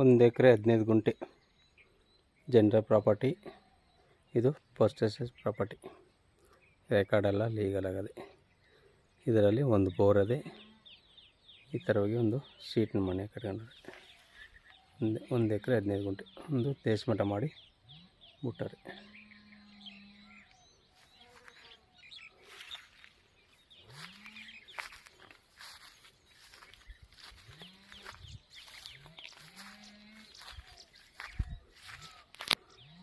1 ಎಕರೆ 15 ಗುಂಟೆ general property. ಇದು postage property, record ಎಲ್ಲ ಲೀಗಲ್ ಆಗದೆ. ಇದರಲ್ಲಿ ಒಂದು ಬೋರ್ ಇದೆ. ಈ ಥರವಾಗಿ ಒಂದು ಶೀಟ್ನ ಮನೆ ಕಟ್ಕೊಂಡ್ರೆ 1 ಎಕರೆ 15 ಗುಂಟೆ ಒಂದು ದೇಶಮಠ ಮಾಡಿ ಬಿಟ್ಟಾರೆ.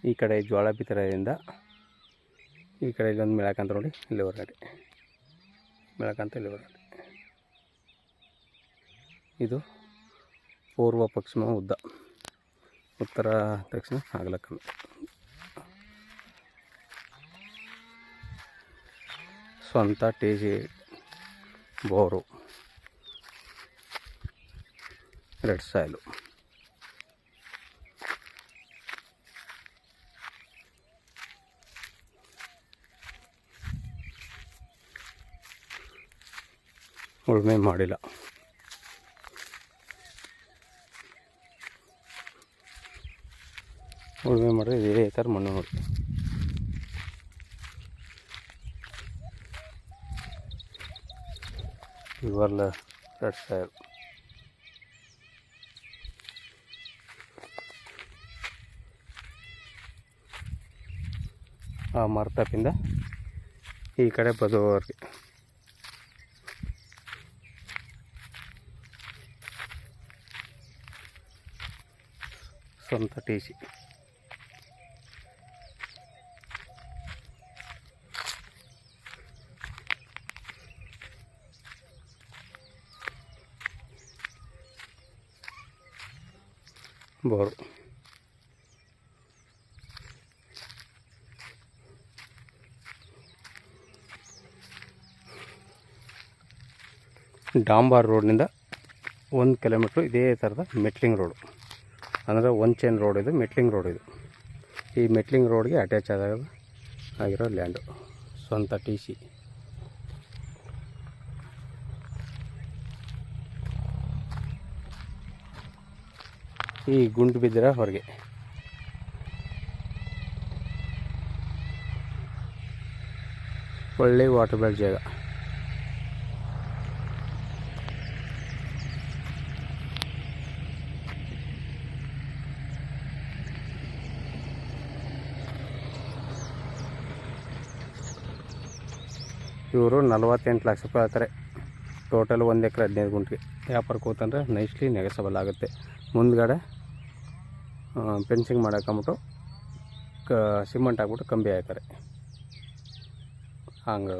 ಈ ಕಡೆ ಜೋಳ ಬಿತ್ತರದಿಂದ ಈ ಕಡೆ ಇಲ್ಲೊಂದು ಮೆಳಕಂತ ನೋಡಿ, ಇಲ್ಲಿ ಹೊರಗಡೆ ಮೆಳಕಂತ ಇಲ್ಲಿ ಹೊರಗಡೆ. ಇದು ಪೂರ್ವ ಪಶ್ಚಿಮ ಉದ್ದ, ಉತ್ತರ ದಕ್ಷಿಣ ಅಗಲ ಕಮ್ಮಿ. ಸ್ವಂತ TC ಬೋರು, ರೆಡ್ ಸಾಯಿಲು. ಉಳುಮೆ ಮಾಡಿಲ್ಲ. ಉಳುಮೆ ಮಾಡಿದ್ರೆ ಇದೇ ಥರ ಮಣ್ಣು ನೋಡಿ. ಇವೆಲ್ಲ ರೆಡ್ ಸಾಯಿಲ್. ಆ ಮರ್ತಪಿಂದ ಈ ಕಡೆ ಬದುವರೆಗೆ ಸ್ವಂತ TC. ಬೋರು. ಡಾಂಬಾರ್ ರೋಡ್ನಿಂದ 1 ಕಿಲೋಮೀಟ್ರ್ ಇದೇ ಥರದ ಮೆಟ್ಲಿಂಗ್ ರೋಡು, ಅಂದರೆ 1 ಚೈನ್ ರೋಡ್ ಇದು, ಮೆಟ್ಲಿಂಗ್ ರೋಡ್ ಇದು. ಈ ಮೆಟ್ಲಿಂಗ್ ರೋಡ್ಗೆ ಅಟ್ಯಾಚ್ ಆಗಿರೋ ಲ್ಯಾಂಡು, ಸ್ವಂತ TC. ಈ ಗುಂಡು ಬಿದ್ದಿರ ಹೊರಗೆ ಒಳ್ಳೆ ವಾಟರ್ ಬೆಲ್ ಜಾಗ. ಇವರು 48 ಲಕ್ಷ ರೂಪಾಯಿ ಹೇಳ್ತಾರೆ. ಟೋಟಲ್ 1 ಎಕರೆ 15 ಗುಂಟೆಗೆ ವ್ಯಾಪಾರಕ್ಕೆ ಹೋತಂದ್ರೆ ನೈಸ್ಲಿ ನೆಗೆಸಬಲ್ ಆಗುತ್ತೆ. ಮುಂದ್ಗಡೆ ಫೆನ್ಸಿಂಗ್ ಮಾಡಾಕೊಂಬಿಟ್ಟು ಸಿಮೆಂಟ್ ಹಾಕ್ಬಿಟ್ಟು ಕಂಬಿ ಹಾಕ್ತಾರೆ. ಹಂಗೆ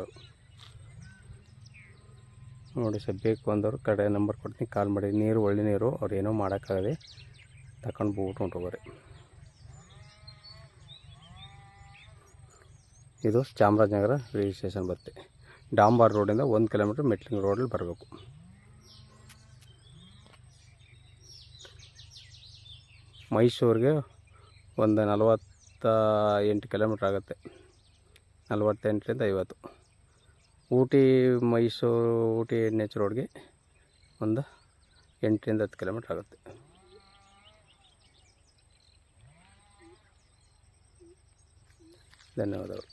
ನೋಡಿ ಸರ್, ಬೇಕು ಅಂದವರು ಕಡೆ ನಂಬರ್ ಕೊಡ್ತೀನಿ, ಕಾಲ್ ಮಾಡಿ. ನೀರು ಒಳ್ಳೆ ನೀರು, ಅವ್ರು ಏನೋ ಮಾಡೋಕ್ಕಾಗದೆ ತಗೊಂಡು ಹೋಗ್ಬಿಟ್ಟು ಹೊಂಟೋಗ್ರಿ. ಇದು ಚಾಮರಾಜನಗರ ರಿಜಿಸ್ಟ್ರೇಷನ್ ಬರುತ್ತೆ. ಡಾಂಬಾರ್ ರೋಡಿಂದ 1 ಕಿಲೋಮೀಟ್ರ್ ಮೆಟ್ಲಿಂಗ್ ರೋಡಲ್ಲಿ ಬರಬೇಕು. ಮೈಸೂರಿಗೆ ಒಂದು 48 ಕಿಲೋಮೀಟ್ರ್ ಆಗುತ್ತೆ, 48ರಿಂದ 50. ಊಟಿ ಮೈಸೂರು ಊಟಿ NH ರೋಡ್ಗೆ ಒಂದು 8ರಿಂದ 10 ಕಿಲೋಮೀಟ್ರ್ ಆಗುತ್ತೆ. ಧನ್ಯವಾದಗಳು.